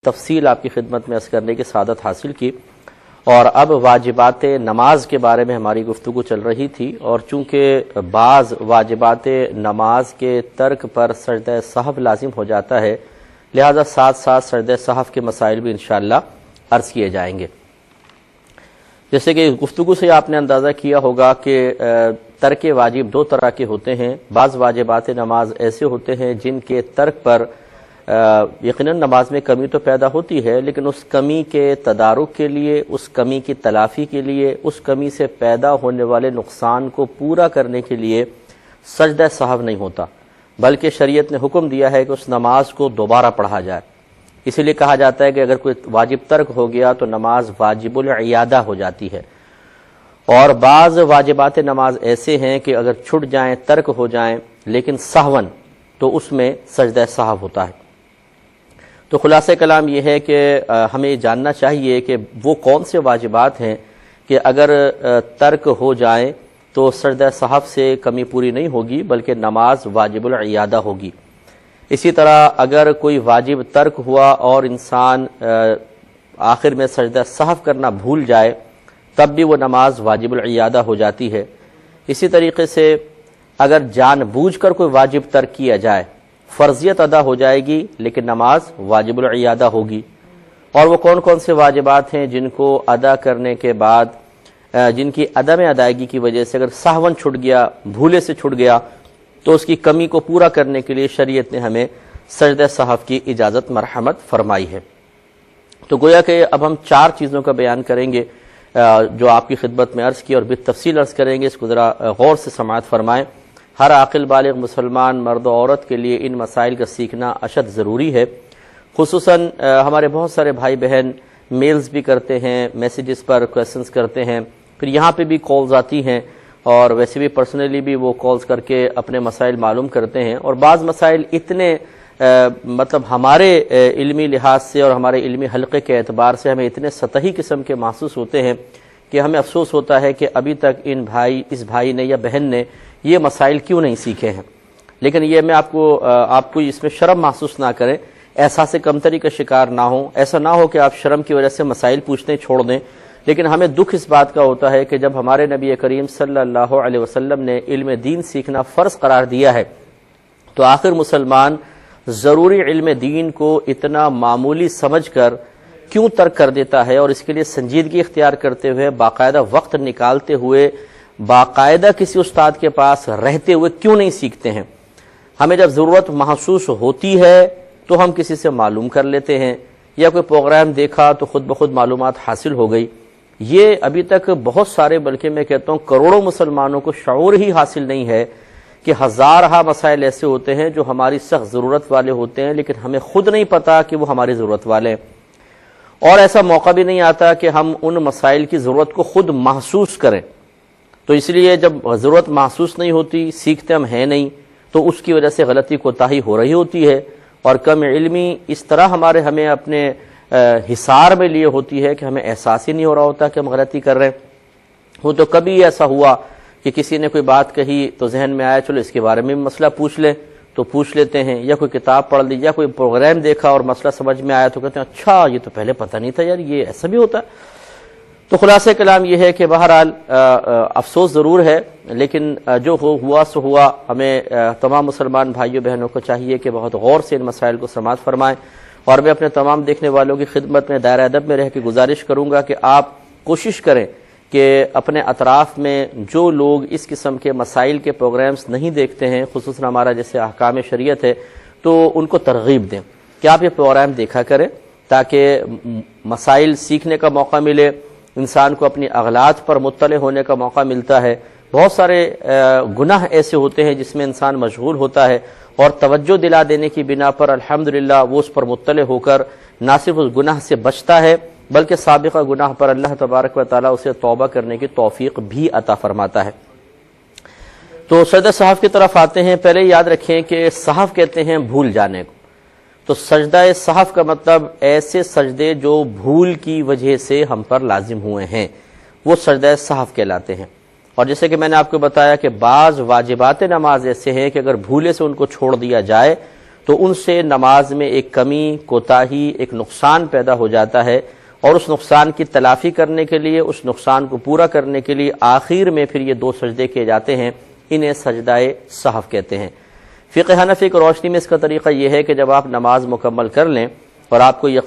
تفصیل آپ کی خدمت میں عرض کرنے کی سعادت حاصل کی، اور اب واجبات نماز کے بارے میں ہماری گفتگو چل رہی تھی، اور چونکہ بعض واجبات نماز کے ترک پر سجدہ سہو لازم ہو جاتا ہے، لہذا ساتھ ساتھ سجدہ سہو کے مسائل بھی انشاءاللہ عرض کیے جائیں گے۔ جیسے کہ گفتگو سے آپ نے اندازہ کیا ہوگا کہ ترک واجب دو طرح کے ہوتے ہیں۔ بعض واجبات نماز ایسے ہوتے ہیں جن کے ترک پر یقیناً نماز میں کمی تو پیدا ہوتی ہے، لیکن اس کمی کے تدارک کے لیے، اس کمی کی تلافی کے لیے، اس کمی سے پیدا ہونے والے نقصان کو پورا کرنے کے لیے سجدہ سہو نہیں ہوتا، بلکہ شریعت نے حکم دیا ہے کہ اس نماز کو دوبارہ پڑھا جائے۔ اسی لیے کہا جاتا ہے کہ اگر کوئی واجب ترک ہو گیا تو نماز واجب الاعادہ ہو جاتی ہے۔ اور بعض واجبات نماز ایسے ہیں کہ اگر چھٹ جائیں، ترک ہو جائیں لیکن سہون، تو اس میں سجدہ سہو ہوتا ہے۔ تو خلاصہ کلام یہ ہے کہ ہمیں جاننا چاہیے کہ وہ کون سے واجبات ہیں کہ اگر ترک ہو جائیں تو سجدہ سہو سے کمی پوری نہیں ہوگی بلکہ نماز واجب الاعادہ ہوگی۔ اسی طرح اگر کوئی واجب ترک ہوا اور انسان آخر میں سجدہ سہو کرنا بھول جائے تب بھی وہ نماز واجب الاعادہ ہو جاتی ہے۔ اسی طریقے سے اگر جان بوجھ کر کوئی واجب ترک کیا جائے، فرضیت ادا ہو جائے گی لیکن نماز واجب الاعادہ ہوگی۔ اور وہ کون کون سے واجبات ہیں جن کو ادا کرنے کے بعد جن کی عدم ادائیگی کی وجہ سے اگر سہون چھٹ گیا، بھولے سے چھٹ گیا، تو اس کی کمی کو پورا کرنے کے لیے شریعت نے ہمیں سجدہ سہو کی اجازت مرحمت فرمائی ہے۔ تو گویا کہ اب ہم چار چیزوں کا بیان کریں گے جو آپ کی خدمت میں عرض کی، اور بالتفصیل عرض کریں گے، اس کو ذرا غور سے سماعت فرمائیں۔ ہر عاقل بالغ مسلمان مرد و عورت کے لیے ان مسائل کا سیکھنا اشد ضروری ہے۔ خصوصاً ہمارے بہت سارے بھائی بہن میلز بھی کرتے ہیں، میسیجز پر کویسچنز کرتے ہیں، پھر یہاں پہ بھی کالز آتی ہیں، اور ویسے بھی پرسنلی بھی وہ کالز کر کے اپنے مسائل معلوم کرتے ہیں۔ اور بعض مسائل اتنے ہمارے علمی لحاظ سے اور ہمارے علمی حلقے کے اعتبار سے ہمیں اتنے سطحی قسم کے محسوس ہوتے ہیں کہ ہمیں افسوس ہوتا ہے کہ ابھی تک اس بھائی نے یا بہن نے یہ مسائل کیوں نہیں سیکھے ہیں۔ لیکن یہ میں آپ کو اس میں شرم محسوس نہ کریں، احساس کمتری کا شکار نہ ہوں، ایسا نہ ہو کہ آپ شرم کی وجہ سے مسائل پوچھنے چھوڑ دیں۔ لیکن ہمیں دکھ اس بات کا ہوتا ہے کہ جب ہمارے نبی کریم صلی اللہ علیہ وسلم نے علم دین سیکھنا فرض قرار دیا ہے تو آخر مسلمان ضروری علم دین کو اتنا معمولی سمجھ کر کیوں ترک کر دیتا ہے، اور اس کے لیے سنجیدگی اختیار کرتے ہوئے، باقاعدہ وقت نکالتے ہوئے، باقاعدہ کسی استاد کے پاس رہتے ہوئے کیوں نہیں سیکھتے ہیں؟ ہمیں جب ضرورت محسوس ہوتی ہے تو ہم کسی سے معلوم کر لیتے ہیں، یا کوئی پروگرام دیکھا تو خود بخود معلومات حاصل ہو گئی۔ یہ ابھی تک بہت سارے، بلکہ میں کہتا ہوں کروڑوں مسلمانوں کو شعور ہی حاصل نہیں ہے کہ ہزارہا مسائل ایسے ہوتے ہیں جو ہماری سخت ضرورت والے ہوتے ہیں لیکن ہمیں خود نہیں پتا کہ وہ ہماری ضرورت والے ہیں، اور ایسا موقع بھی نہیں آتا کہ ہم ان مسائل کی ضرورت کو خود محسوس کریں۔ تو اس لیے جب ضرورت محسوس نہیں ہوتی، سیکھتے ہم ہیں نہیں، تو اس کی وجہ سے غلطی کوتاہی ہو رہی ہوتی ہے، اور کم علمی اس طرح ہمیں اپنے حصار میں لیے ہوتی ہے کہ ہمیں احساس ہی نہیں ہو رہا ہوتا کہ ہم غلطی کر رہے ہیں۔ وہ تو کبھی ایسا ہوا کہ کسی نے کوئی بات کہی تو ذہن میں آیا چلو اس کے بارے میں مسئلہ پوچھ لیں، تو پوچھ لیتے ہیں، یا کوئی کتاب پڑھ لی، یا کوئی پروگرام دیکھا اور مسئلہ سمجھ میں آیا تو کہتے ہیں اچھا یہ تو پہلے پتہ نہیں تھا یار، یہ ایسا بھی ہوتا ہے۔ تو خلاصہ کلام یہ ہے کہ بہرحال افسوس ضرور ہے، لیکن جو ہوا سو ہوا۔ ہمیں تمام مسلمان بھائیوں بہنوں کو چاہیے کہ بہت غور سے ان مسائل کو سماعت فرمائیں، اور میں اپنے تمام دیکھنے والوں کی خدمت میں دائرہ ادب میں رہ کے گزارش کروں گا کہ آپ کوشش کریں کہ اپنے اطراف میں جو لوگ اس قسم کے مسائل کے پروگرامز نہیں دیکھتے ہیں، خصوصاً ہمارا جیسے احکام شریعت ہے، تو ان کو ترغیب دیں کہ آپ یہ پروگرام دیکھا کریں تاکہ مسائل سیکھنے کا موقع ملے، انسان کو اپنی اغلاط پر مطلع ہونے کا موقع ملتا ہے۔ بہت سارے گناہ ایسے ہوتے ہیں جس میں انسان مشغول ہوتا ہے، اور توجہ دلا دینے کی بنا پر الحمدللہ وہ اس پر مطلع ہو کر نہ صرف اس گناہ سے بچتا ہے بلکہ سابقہ گناہ پر اللہ تبارک و تعالیٰ اسے توبہ کرنے کی توفیق بھی عطا فرماتا ہے۔ تو سجدہ سہو کی طرف آتے ہیں۔ پہلے یاد رکھیں کہ سہو کہتے ہیں بھول جانے کو، تو سجدہ سہو کا مطلب ایسے سجدے جو بھول کی وجہ سے ہم پر لازم ہوئے ہیں، وہ سجدہ سہو کہلاتے ہیں۔ اور جیسے کہ میں نے آپ کو بتایا کہ بعض واجبات نماز ایسے ہیں کہ اگر بھولے سے ان کو چھوڑ دیا جائے تو ان سے نماز میں ایک کمی، کوتاہی، ایک نقصان پیدا ہو جاتا ہے، اور اس نقصان کی تلافی کرنے کے لیے، اس نقصان کو پورا کرنے کے لیے آخر میں پھر یہ 2 سجدے کیے جاتے ہیں، انہیں سجدہ سہو کہتے ہیں۔ فقہ حنفی کی روشنی میں اس کا طریقہ یہ ہے کہ جب آپ نماز مکمل کر لیں اور آپ کو یقین